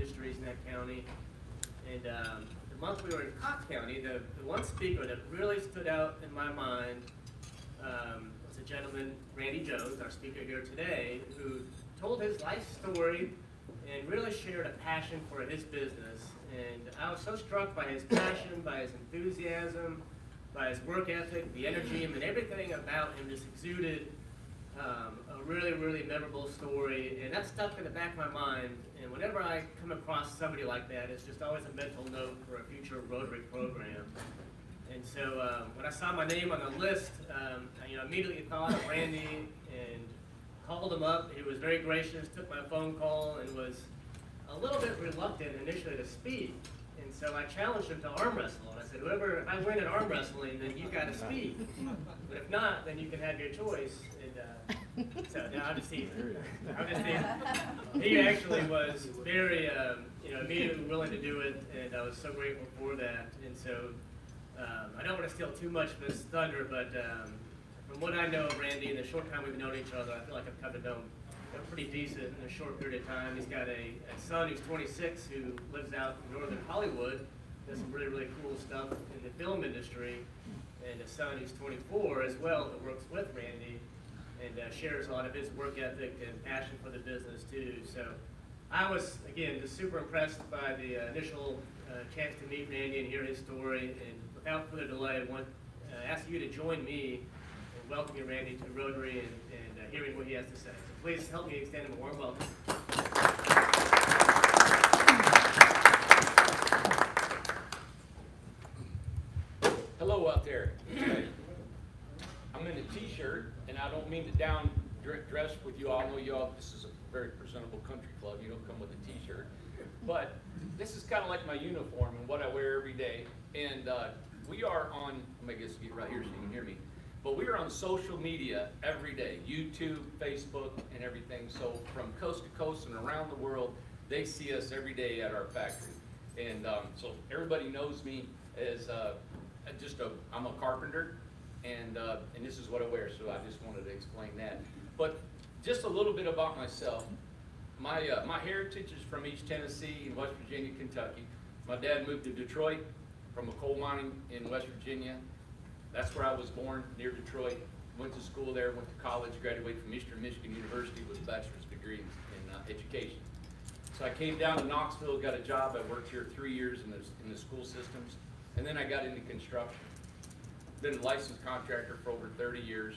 industries in that county. And the month we were in Cobb County, the one speaker that really stood out in my mind was a gentleman, Randy Jones, our speaker here today, who told his life story and really shared a passion for his business. And I was so struck by his passion, by his enthusiasm, by his work ethic, the energy, and everything about him just exuded a really, really memorable story. And that stuck in the back of my mind. And whenever I come across somebody like that, it's just always a mental note for a future Rotary program. And so when I saw my name on the list, I immediately thought of Randy and called him up. He was very gracious, took my phone call, and was a little bit reluctant initially to speak. And so I challenged him to arm wrestle. And I said, if I win at arm wrestling, then you've got to speak. But if not, then you can have your choice. And so now I'm just teasing. He actually was very, immediately willing to do it, and I was so grateful for that. And so I don't want to steal too much of his thunder, but from what I know of Randy, in the short time we've known each other, I feel like I've come to know him pretty decent in a short period of time. He's got a son who's 26 who lives out in northern Hollywood, does some really, really cool stuff in the film industry, and a son who's 24 as well that works with Randy and shares a lot of his work ethic and passion for the business too. So I was, again, just super impressed by the initial chance to meet Randy and hear his story. And without further delay, I want to ask you to join me in welcoming Randy to Rotary and hearing what he has to say. So please help me extend him a warm welcome. Hello out there. I'm in a t-shirt, and I don't mean to down dress with you all. I know you all, this is a very presentable country club. You don't come with a t-shirt. But this is kind of like my uniform and what I wear every day. And we are on, I guess get right here so you can hear me. But we are on social media every day, YouTube, Facebook, and everything. So from coast to coast and around the world, they see us every day at our factory. And so everybody knows me as I'm a carpenter, and this is what I wear. So I just wanted to explain that. But just a little bit about myself. My heritage is from East Tennessee and West Virginia, Kentucky. My dad moved to Detroit from a coal mining in West Virginia. That's where I was born, near Detroit. Went to school there, went to college, graduated from Eastern Michigan University with a bachelor's degree in education. So I came down to Knoxville, got a job. I worked here 3 years in the school systems, and then I got into construction. Been a licensed contractor for over 30 years.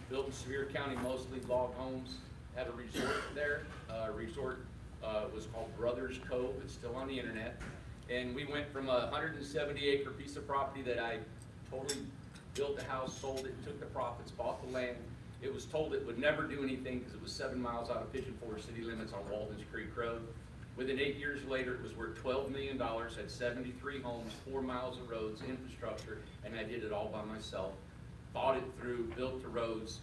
Built in Sevier County, mostly log homes. Had a resort there. Resort was called Brothers Cove. It's still on the internet. And we went from a 170-acre piece of property that I totally built the house, sold it, took the profits, bought the land. It was told it would never do anything because it was 7 miles out of Pigeon Forge city limits on Walden's Creek Road. Within 8 years later, it was worth $12 million, had 73 homes, 4 miles of roads, infrastructure, and I did it all by myself. Thought it through, built the roads,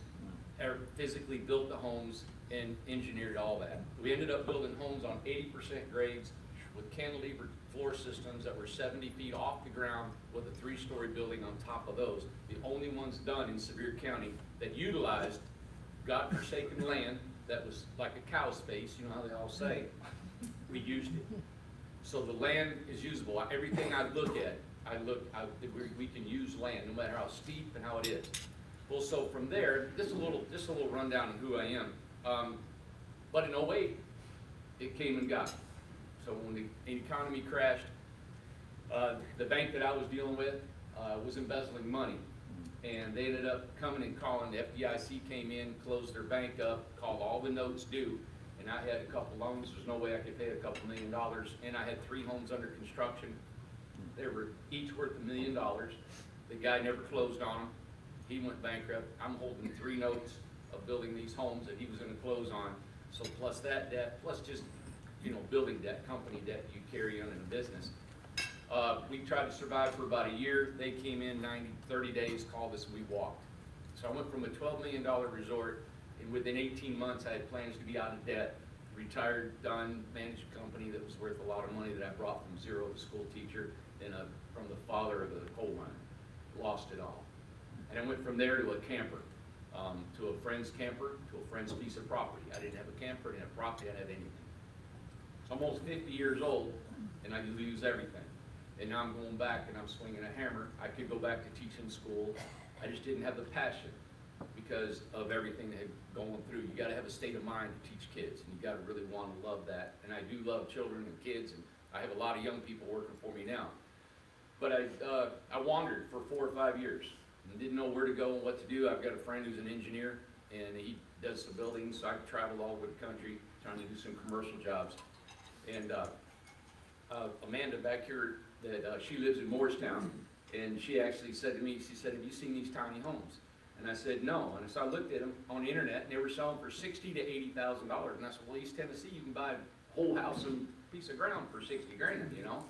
physically built the homes, and engineered all that. We ended up building homes on 80% grades with cantilever floor systems that were 70 feet off the ground with a 3-story building on top of those. The only ones done in Sevier County that utilized godforsaken land that was like a cow space, you know how they all say. We used it. So the land is usable. Everything I look at, we can use land no matter how steep and how it is. Well, so from there, just a little rundown on who I am. But in 08, it came and got me. So when the economy crashed, the bank that I was dealing with was embezzling money. And they ended up coming and calling. The FDIC came in, closed their bank up, called all the notes due. And I had a couple loans. There's no way I could pay a couple $1 million. And I had 3 homes under construction. They were each worth $1 million. The guy never closed on them. He went bankrupt. I'm holding 3 notes of building these homes that he was going to close on. So plus that debt, plus just building debt, company debt you carry on in a business. We tried to survive for about a year. They came in 30 days, called us, and we walked. So I went from a $12 million resort, and within 18 months I had plans to be out of debt, retired, done, managed a company that was worth a lot of money that I brought from zero to school teacher, and from the father of a coal mine. Lost it all. And I went from there to a camper, to a friend's camper, to a friend's piece of property. I didn't have a camper, I didn't have property, I didn't have anything. So almost 50 years old, and I lose everything. And now I'm going back and I'm swinging a hammer. I could go back to teaching school. I just didn't have the passion because of everything that had gone through. You gotta have a state of mind to teach kids, and you gotta really wanna love that. And I do love children and kids, and I have a lot of young people working for me now. But I wandered for 4 or 5 years and didn't know where to go and what to do. I've got a friend who's an engineer, and he does the buildings, so I traveled all over the country trying to do some commercial jobs. And Amanda back here, that she lives in Morristown, and she actually said to me, she said, "Have you seen these tiny homes?" And I said, "No." And so I looked at them on the internet, and they were selling for $60,000 to $80,000. And I said, "Well, East Tennessee, you can buy a whole house and piece of ground for 60 grand, you know?"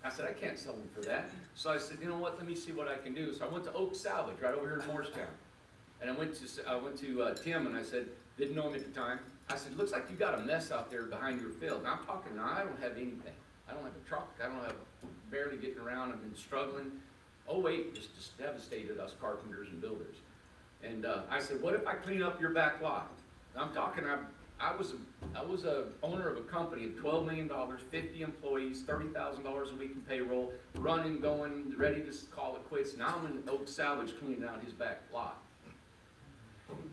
I said, "I can't sell them for that." So I said, "You know what, let me see what I can do." So I went to Oak Salvage right over here in Morristown. And I went to Tim, and I said, didn't know him at the time. I said, "Looks like you got a mess out there behind your field." And I'm talking now, I don't have anything. I don't have a truck. I don't have, barely getting around. I've been struggling. 08 just devastated us carpenters and builders. And I said, "What if I clean up your back lot?" And I'm talking, I was a owner of a company of $12 million, 50 employees, $30,000 a week in payroll, running, going, ready to call it quits. Now I'm in Oak Salvage cleaning out his back lot.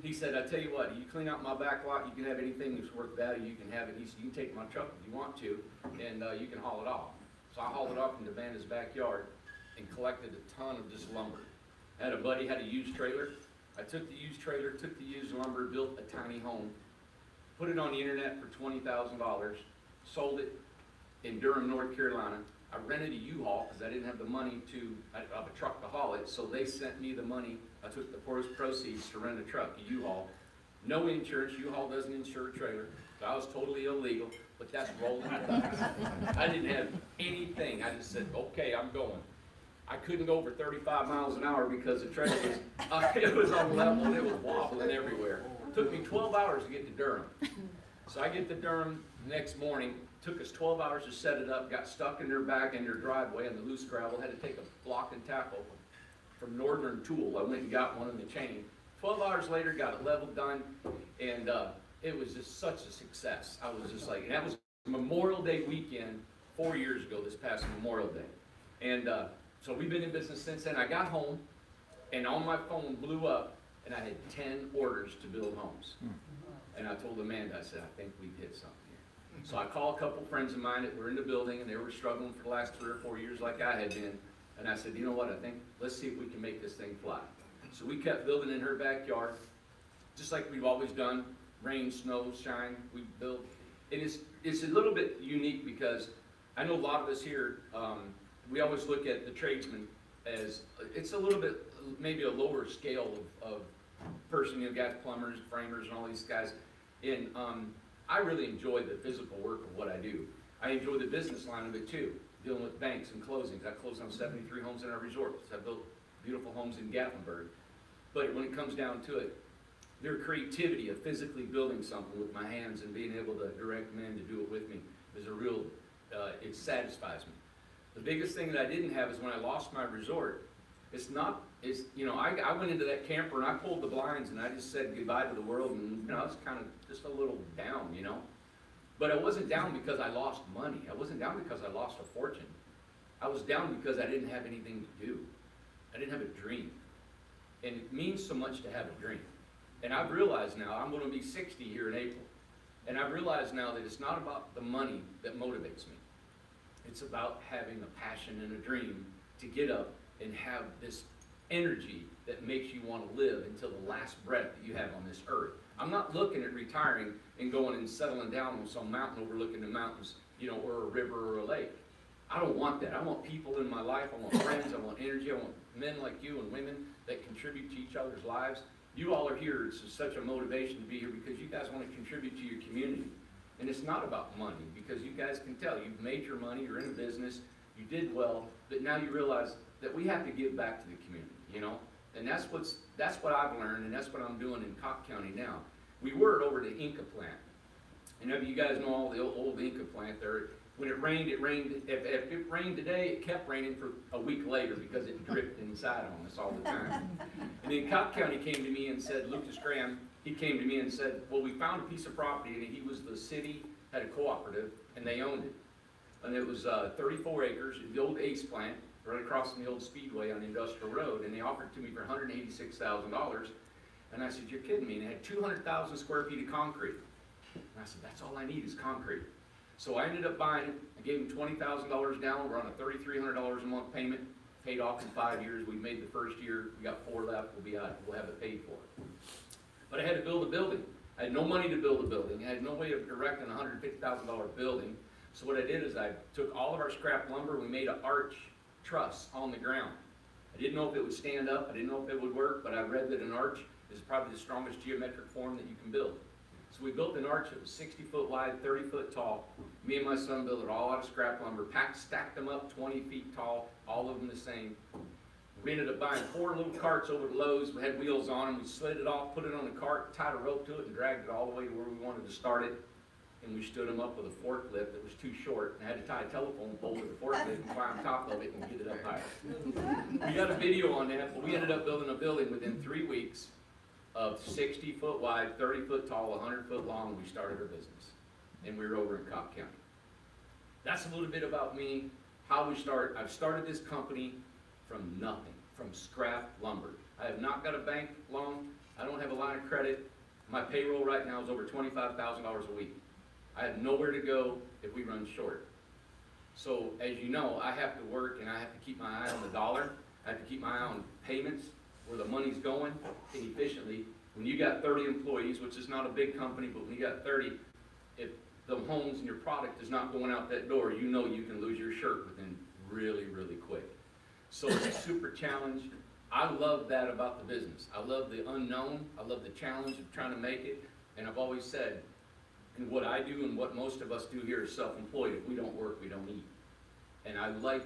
He said, "I tell you what, you clean out my back lot, you can have anything that's worth value, you can have it." He said, "You can take my truck if you want to, and you can haul it off." So I hauled it off into Vanda's backyard and collected a ton of this lumber. I had a buddy had a used trailer. I took the used trailer, took the used lumber, built a tiny home, put it on the internet for $20,000, sold it in Durham, North Carolina. I rented a U-Haul because I didn't have the money of a truck to haul it, so they sent me the money. I took the proceeds to rent a truck, a U-Haul. No insurance, U-Haul doesn't insure a trailer, so I was totally illegal, but that's rolling the dice. I didn't have anything. I just said, "Okay, I'm going." I couldn't go over 35 miles an hour because the trailer was, it was on level and it was wobbling everywhere. It took me 12 hours to get to Durham. So I get to Durham the next morning. Took us 12 hours to set it up, got stuck in their driveway on the loose gravel, had to take a block and tackle from Northern Tool. I went and got one in the chain. 12 hours later, got it leveled, done, and it was just such a success. I was just like, and that was Memorial Day weekend 4 years ago, this past Memorial Day. And so we've been in business since then. I got home, and on my phone blew up, and I had 10 orders to build homes. And I told Amanda, I said, "I think we've hit something here." So I called a couple friends of mine that were in the building, and they were struggling for the last 3 or 4 years like I had been. And I said, "You know what, I think, let's see if we can make this thing fly." So we kept building in her backyard, just like we've always done, rain, snow, shine, we built. And it's a little bit unique because I know a lot of us here, we always look at the tradesman as, it's a little bit, maybe a lower scale of person, you know, guys, plumbers, framers, and all these guys. And I really enjoy the physical work of what I do. I enjoy the business line of it too, dealing with banks and closings. I closed on 73 homes in our resorts. I built beautiful homes in Gatlinburg. But when it comes down to it, their creativity of physically building something with my hands and being able to direct men to do it with me is a real, it satisfies me. The biggest thing that I didn't have is when I lost my resort, you know, I went into that camper and I pulled the blinds and I just said goodbye to the world, and, you know, I was kind of just a little down, you know. But I wasn't down because I lost money. I wasn't down because I lost a fortune. I was down because I didn't have anything to do. I didn't have a dream. And it means so much to have a dream. And I've realized now, I'm going to be 60 here in April, and I've realized now that it's not about the money that motivates me. It's about having a passion and a dream to get up and have this energy that makes you want to live until the last breath that you have on this earth. I'm not looking at retiring and going and settling down on some mountain overlooking the mountains, you know, or a river or a lake. I don't want that. I want people in my life. I want friends. I want energy. I want men like you and women that contribute to each other's lives. You all are here. It's such a motivation to be here because you guys want to contribute to your community. And it's not about money, because you guys can tell you've made your money, you're in a business, you did well, but now you realize that we have to give back to the community, you know? And that's what I've learned, and that's what I'm doing in Cobb County now. We were over the Inca plant. And you guys know all the old Inca plant there. When it rained, if it rained today, it kept raining for a week later because it dripped inside on us all the time. And then Cobb County came to me and said, Lucas Graham, he came to me and said, well, we found a piece of property, and he was the city had a cooperative, and they owned it. And it was 34 acres, the old Ace plant, right across from the old Speedway on Industrial Road, and they offered it to me for $186,000. And I said, you're kidding me, and it had 200,000 square feet of concrete. And I said, that's all I need is concrete. So I ended up buying it, I gave them $20,000 down, we're on a $3,300 a month payment, paid off in 5 years, we made the first year, we got 4 left, we'll have it paid for. But I had to build a building. I had no money to build a building, I had no way of erecting a $150,000 building. So what I did is I took all of our scrap lumber, we made an arch truss on the ground. I didn't know if it would stand up, I didn't know if it would work, but I read that an arch is probably the strongest geometric form that you can build. So we built an arch that was 60 foot wide, 30 foot tall. Me and my son built it all out of scrap lumber, stacked them up 20 feet tall, all of them the same. We ended up buying 4 little carts over to Lowe's. We had wheels on them. We slid it off, put it on the cart, tied a rope to it, and dragged it all the way to where we wanted to start it. And we stood them up with a forklift that was too short, and I had to tie a telephone pole to the forklift and climb on top of it and get it up higher. We got a video on that, but we ended up building a building within 3 weeks of 60 foot wide, 30 foot tall, 100 foot long. We started our business, and we were over in Cobb County. That's a little bit about me, how we start. I've started this company from nothing, from scrap lumber. I have not got a bank loan. I don't have a line of credit. My payroll right now is over $25,000 a week. I have nowhere to go if we run short. So as you know, I have to work and I have to keep my eye on the dollar. I have to keep my eye on payments, where the money's going, and efficiently. When you got 30 employees, which is not a big company, but when you got 30, if the homes and your product is not going out that door, you know you can lose your shirt within really, really quick. So it's a super challenge. I love that about the business. I love the unknown. I love the challenge of trying to make it. And I've always said, and what I do and what most of us do here is self-employed. If we don't work, we don't eat. And I like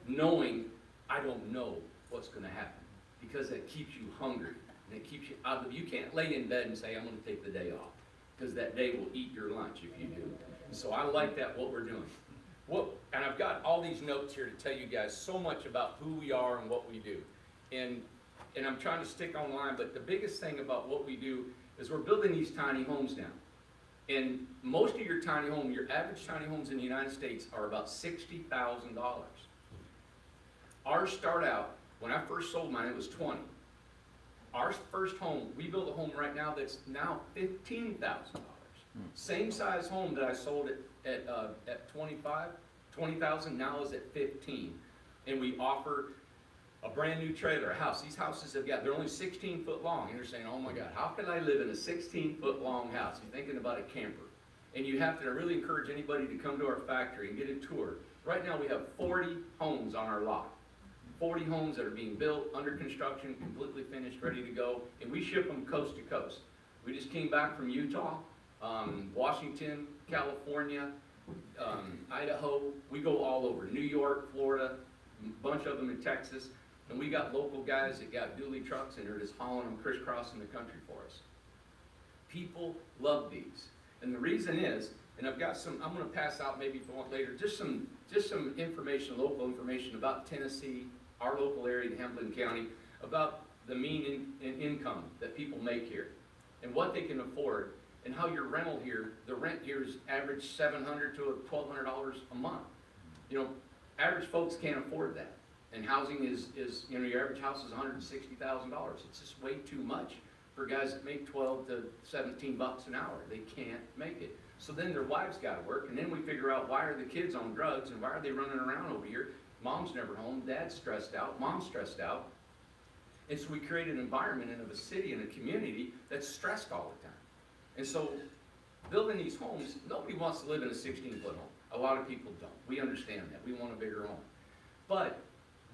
knowing I don't know what's going to happen, because it keeps you hungry and it keeps you out of. You can't lay in bed and say, I'm going to take the day off, because that day will eat your lunch if you do. So I like that, what we're doing. And I've got all these notes here to tell you guys so much about who we are and what we do. And I'm trying to stick online, but the biggest thing about what we do is we're building these tiny homes now. And most of your tiny home, your average tiny homes in the United States are about $60,000. Ours start out, when I first sold mine, it was 20. Our first home, we built a home right now that's now $15,000. Same size home that I sold at 20,000 now is at 15. And we offer a brand new trailer, a house. These houses they're only 16 foot long. And you're saying, oh my God, how can I live in a 16 foot long house? You're thinking about a camper. And you have to really encourage anybody to come to our factory and get a tour. Right now we have 40 homes on our lot. 40 homes that are being built, under construction, completely finished, ready to go. And we ship them coast to coast. We just came back from Utah, Washington, California, Idaho. We go all over, New York, Florida, a bunch of them in Texas. And we got local guys that got dually trucks and they're just hauling them crisscrossing the country for us. People love these. And the reason is, and I've got some, I'm going to pass out maybe if you want later, just some information, local information about Tennessee, our local area in Hamilton County, about the mean income that people make here and what they can afford, and how your rental here, the rent here is average $700 to $1,200 a month. You know, average folks can't afford that. And housing is you know, your average house is $160,000. It's just way too much for guys that make 12 to 17 bucks an hour. They can't make it. So then their wives got to work, and then we figure out, why are the kids on drugs and why are they running around over here? Mom's never home, dad's stressed out, mom's stressed out. And so we create an environment in a city and a community that's stressed all the time. And so building these homes, nobody wants to live in a 16-foot home. A lot of people don't. We understand that. We want a bigger home. But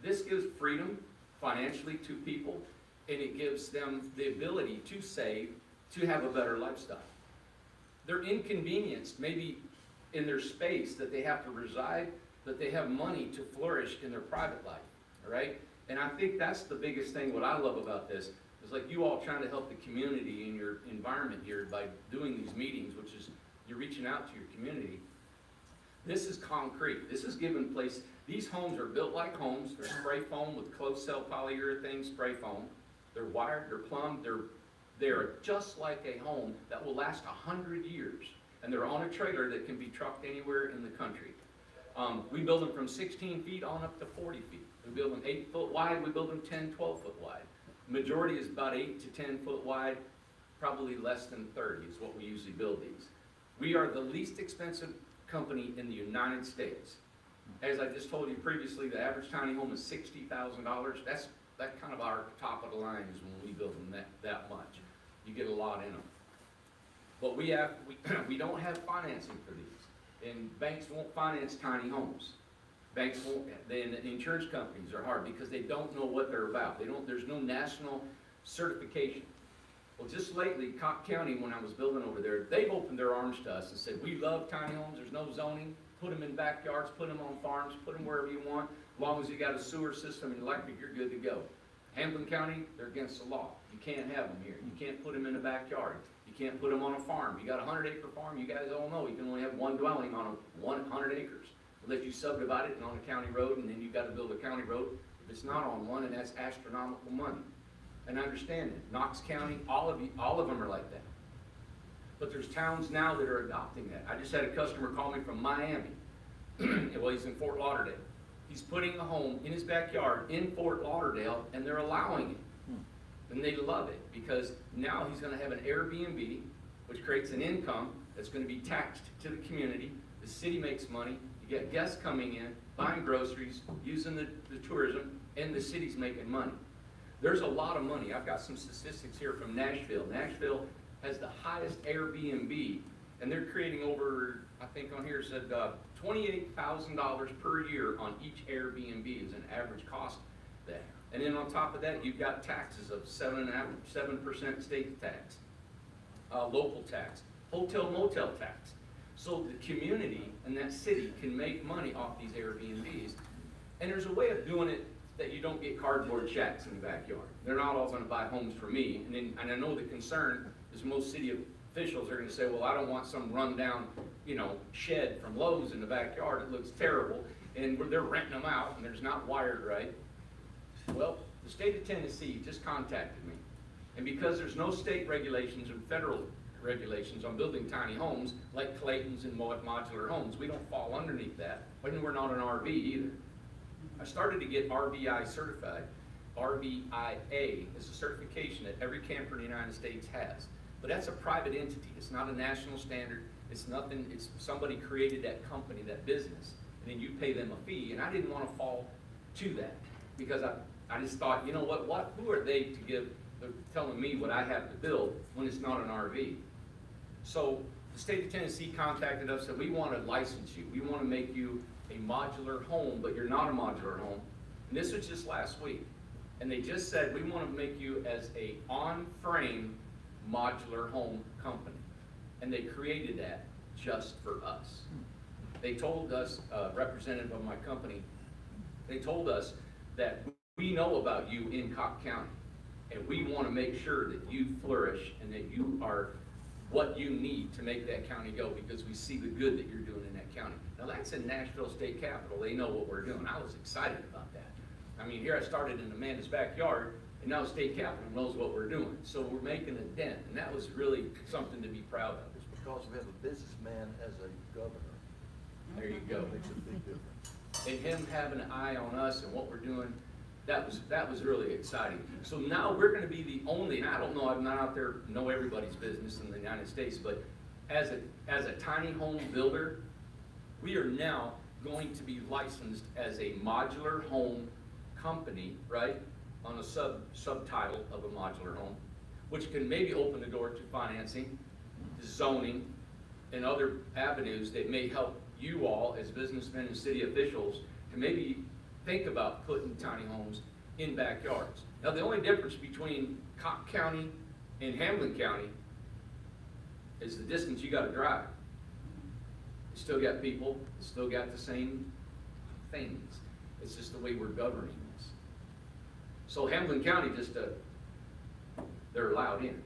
this gives freedom financially to people, and it gives them the ability to save, to have a better lifestyle. They're inconvenienced maybe in their space that they have to reside, but they have money to flourish in their private life, all right? And I think that's the biggest thing. What I love about this is, like, you all trying to help the community in your environment here by doing these meetings, which is you're reaching out to your community. This is concrete. This is given place. These homes are built like homes. They're spray foam with closed cell polyurethane spray foam. They're wired, they're plumbed, they're just like a home that will last 100 years. and they're on a trailer that can be trucked anywhere in the country. We build them from 16 feet on up to 40 feet. We build them 8 foot wide, we build them 10, 12 foot wide. Majority is about 8 to 10 foot wide, probably less than 30 is what we usually build these. We are the least expensive company in the United States. As I just told you previously, the average tiny home is $60,000. That's kind of our top of the line is when we build them that much. You get a lot in them. But we don't have financing for these, and banks won't finance tiny homes. Banks won't, then the insurance companies are hard because they don't know what they're about. There's no national certification. Well, just lately, Cobb County, when I was building over there, they've opened their arms to us and said, we love tiny homes, there's no zoning, put them in backyards, put them on farms, put them wherever you want, as long as you got a sewer system and electric, you're good to go. Hamilton County, they're against the law. You can't have them here. You can't put them in a backyard. You can't put them on a farm. You got a 100-acre farm, you guys all know you can only have one dwelling on 100 acres. Unless you subdivide it and on a county road, and then you got to build a county road. If it's not on one, and that's astronomical money. And understand it, Knox County, all of them are like that. But there's towns now that are adopting that. I just had a customer call me from Miami. Well, he's in Fort Lauderdale. He's putting a home in his backyard in Fort Lauderdale, and they're allowing it. And they love it because now he's going to have an Airbnb, which creates an income that's going to be taxed to the community. The city makes money. You get guests coming in, buying groceries, using the tourism, and the city's making money. There's a lot of money. I've got some statistics here from Nashville. Nashville has the highest Airbnb, and they're creating over, I think on here it said $28,000 per year on each Airbnb is an average cost there. And then on top of that, you've got taxes of 7% state tax, local tax, hotel motel tax. So the community and that city can make money off these Airbnbs. And there's a way of doing it that you don't get cardboard shacks in the backyard. They're not all gonna buy homes from me. And I know the concern is most city officials are gonna say, well, I don't want some rundown, shed from Lowe's in the backyard. It looks terrible. And they're renting them out and there's not wired right. Well, the state of Tennessee just contacted me. And because there's no state regulations or federal regulations on building tiny homes like Clayton's and modular homes, we don't fall underneath that. But we're not an RV either. I started to get RVI certified. RVIA is a certification that every camper in the United States has. But that's a private entity. It's not a national standard. It's nothing. It's somebody created that company, that business, and then you pay them a fee. And I didn't want to fall to that because I just thought, you know what? Who are they to give? They're telling me what I have to build when it's not an RV. So the state of Tennessee contacted us and said, we want to license you. We want to make you a modular home, but you're not a modular home. And this was just last week. And they just said, we want to make you as a on-frame modular home company. And they created that just for us. They told us, representative of my company, they told us that we know about you in Cobb County. And we want to make sure that you flourish and that you are what you need to make that county go because we see the good that you're doing in that county. Now that's in Nashville State Capitol. They know what we're doing. I was excited about that. I mean, here I started in Amanda's backyard, and now State Capitol knows what we're doing. So we're making a dent, and that was really something to be proud of. It's because we have a businessman as a governor. There you go. Makes a big difference. And him having an eye on us and what we're doing, that was really exciting. So now we're going to be the only, and I don't know, I'm not out there know everybody's business in the United States, but as a tiny home builder, we are now going to be licensed as a modular home company, right, on a subtitle of a modular home, which can maybe open the door to financing, zoning, and other avenues that may help you all as businessmen and city officials to maybe think about putting tiny homes in backyards. Now the only difference between Cobb County and Hamilton County is the distance you gotta drive. You still got people, you still got the same things. It's just the way we're governing this. So Hamilton County they're allowed in.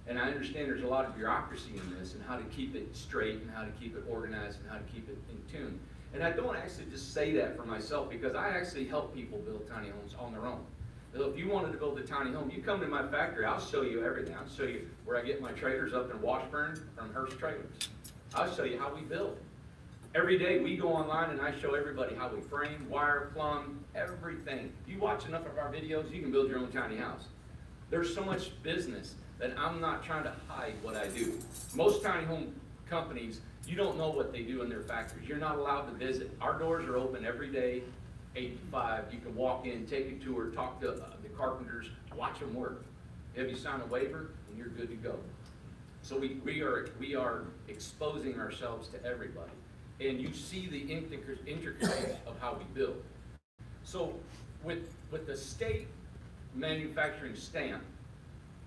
And I understand there's a lot of bureaucracy in this and how to keep it straight and how to keep it organized and how to keep it in tune. And I don't actually just say that for myself because I actually help people build tiny homes on their own. So if you wanted to build a tiny home, you come to my factory, I'll show you everything. I'll show you where I get my trailers up in Washburn from Hearst Trailers. I'll show you how we build. Every day we go online and I show everybody how we frame, wire, plumb, everything. If you watch enough of our videos, you can build your own tiny house. There's so much business that I'm not trying to hide what I do. Most tiny home companies, you don't know what they do in their factories. You're not allowed to visit. Our doors are open every day, 8 to 5. You can walk in, take a tour, talk to the carpenters, watch them work. Have you signed a waiver, and you're good to go. So we are exposing ourselves to everybody. And you see the intricacies of how we build. So with the state manufacturing stamp,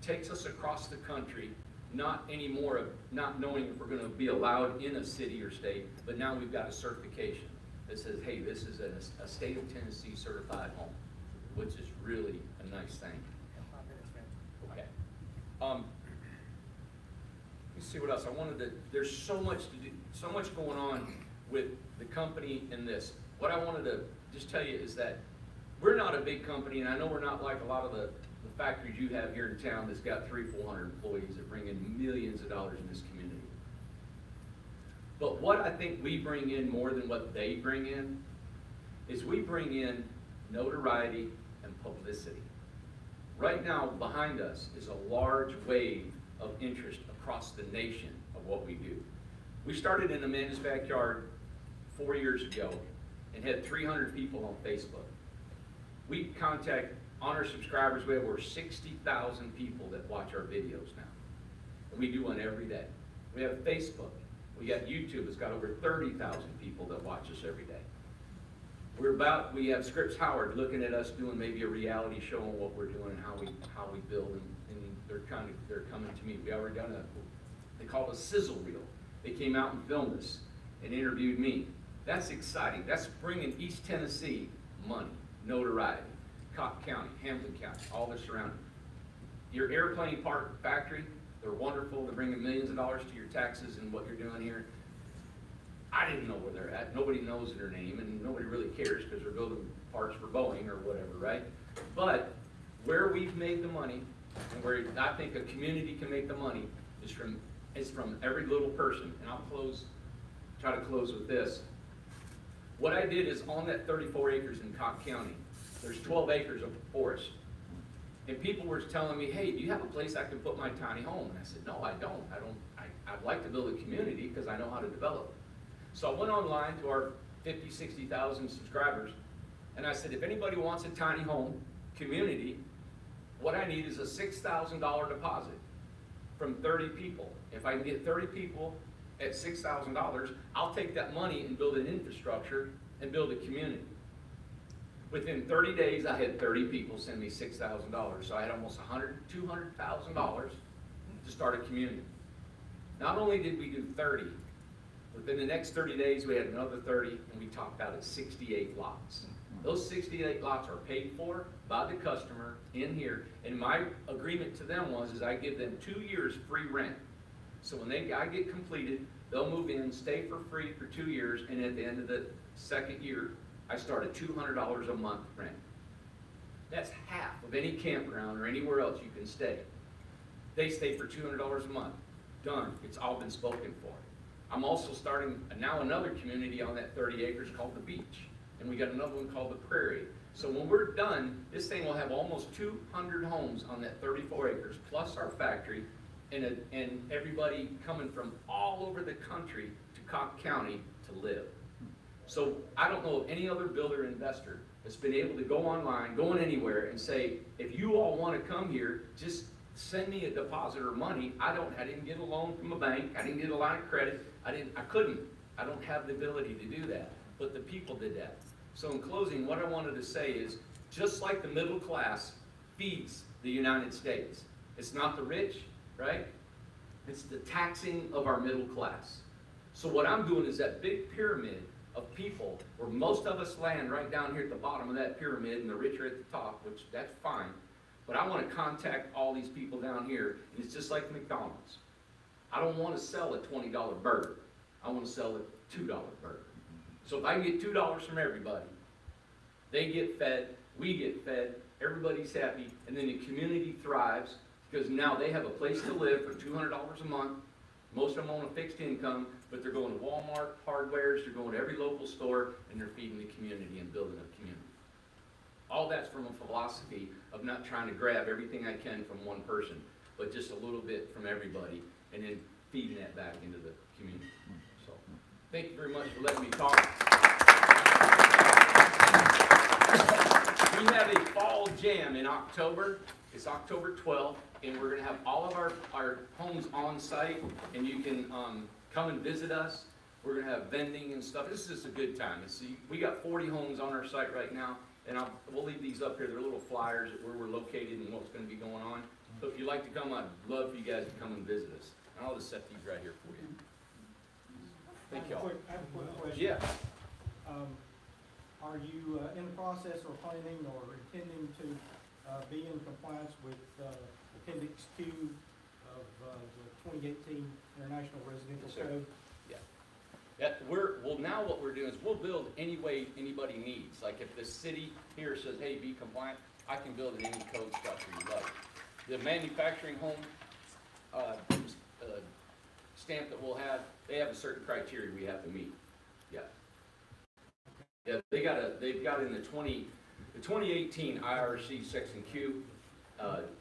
takes us across the country, not anymore of not knowing if we're gonna be allowed in a city or state, but now we've got a certification that says, hey, this is a state of Tennessee certified home, which is really a nice thing. Okay. Let me see what else. There's so much to do, so much going on with the company and this. What I wanted to just tell you is that we're not a big company, and I know we're not like a lot of the factories you have here in town that's got 300-400 employees that bring in millions of dollars in this community. But what I think we bring in more than what they bring in is we bring in notoriety and publicity. Right now, behind us is a large wave of interest across the nation of what we do. We started in Amanda's backyard 4 years ago and had 300 people on Facebook. We contact, on our subscribers, we have over 60,000 people that watch our videos now. And we do one every day. We have Facebook. We got YouTube. It's got over 30,000 people that watch us every day. We have Scripps Howard looking at us doing maybe a reality show on what we're doing and how we build, and they're coming to me. We already done they call it a sizzle reel. They came out and filmed us and interviewed me. That's exciting. That's bringing East Tennessee money, notoriety. Cobb County, Hamilton County, all the surrounding. Your airplane part factory, they're wonderful. They're bringing millions of dollars to your taxes and what you're doing here. I didn't know where they're at. Nobody knows their name, and nobody really cares because they're building parts for Boeing or whatever, right? But where we've made the money, and where I think a community can make the money, is from every little person. And I'll try to close with this. What I did is on that 34 acres in Cobb County, there's 12 acres of forest. And people were telling me, hey, do you have a place I can put my tiny home? And I said, no, I don't. I'd like to build a community because I know how to develop. So I went online to our 50, 60,000 subscribers, and I said, if anybody wants a tiny home community, what I need is a $6,000 deposit from 30 people. If I can get 30 people at $6,000, I'll take that money and build an infrastructure and build a community. Within 30 days, I had 30 people send me $6,000. So I had almost $200,000 to start a community. Not only did we do 30, within the next 30 days, we had another 30, and we topped out at 68 lots. Those 68 lots are paid for by the customer in here, and my agreement to them is I give them 2 years free rent. So when I get completed, they'll move in, stay for free for 2 years, and at the end of the second year, I start at $200 a month rent. That's half of any campground or anywhere else you can stay. They stay for $200 a month. Done. It's all been spoken for. I'm also starting now another community on that 30 acres called the Beach. And we got another one called the Prairie. So when we're done, this thing will have almost 200 homes on that 34 acres, plus our factory, and everybody coming from all over the country to Cobb County to live. So I don't know of any other builder or investor that's been able to go online, going anywhere, and say, if you all want to come here, just send me a deposit or money. I didn't get a loan from a bank. I didn't get a line of credit. I don't have the ability to do that. But the people did that. So in closing, what I wanted to say is, just like the middle class feeds the United States, it's not the rich, right? It's the taxing of our middle class. So what I'm doing is that big pyramid of people where most of us land right down here at the bottom of that pyramid and the rich are at the top, which that's fine. But I want to contact all these people down here, and it's just like McDonald's. I don't want to sell a $20 burger. I want to sell a $2 burger. So if I can get $2 from everybody, they get fed, we get fed, everybody's happy, and then the community thrives because now they have a place to live for $200 a month, Most of them on a fixed income, but they're going to Walmart, hardwares, they're going to every local store, and they're feeding the community and building a community. All that's from a philosophy of not trying to grab everything I can from one person, but just a little bit from everybody, and then feeding that back into the community. So, thank you very much for letting me talk. We have a fall jam in October. It's October 12th, and we're gonna have all of our homes on site, and you can come and visit us. We're gonna have vending and stuff. This is just a good time. We got 40 homes on our site right now, and we'll leave these up here. They're little flyers of where we're located and what's gonna be going on. So if you'd like to come, I'd love for you guys to come and visit us. And I'll just set these right here for you. Thank you all. I have a quick question. Yeah. Are you in the process or planning or intending to be in compliance with Appendix Q of the 2018 International Residential Yes, sir. Code? Well, now what we're doing is we'll build any way anybody needs. Like if the city here says, hey, be compliant, I can build in any code structure you like. The manufacturing home stamp that we'll have, they have a certain criteria we have to meet. Yeah. Yeah, they've got in the 2018 IRC Section Q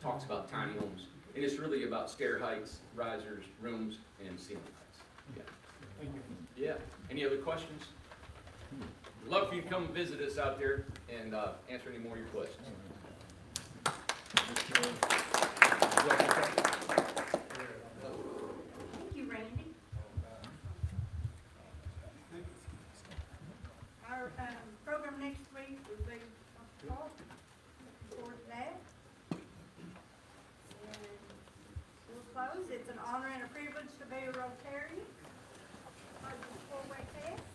talks about tiny homes, and it's really about stair heights, risers, rooms, and ceiling heights. Yeah. Thank you. Yeah. Any other questions? We'd love for you to come visit us out there and answer any more of your questions. Thank you, Randy. Our program next week will be looking forward to that. And we'll close. It's an honor and a privilege to be a Rotarian. Four-way test.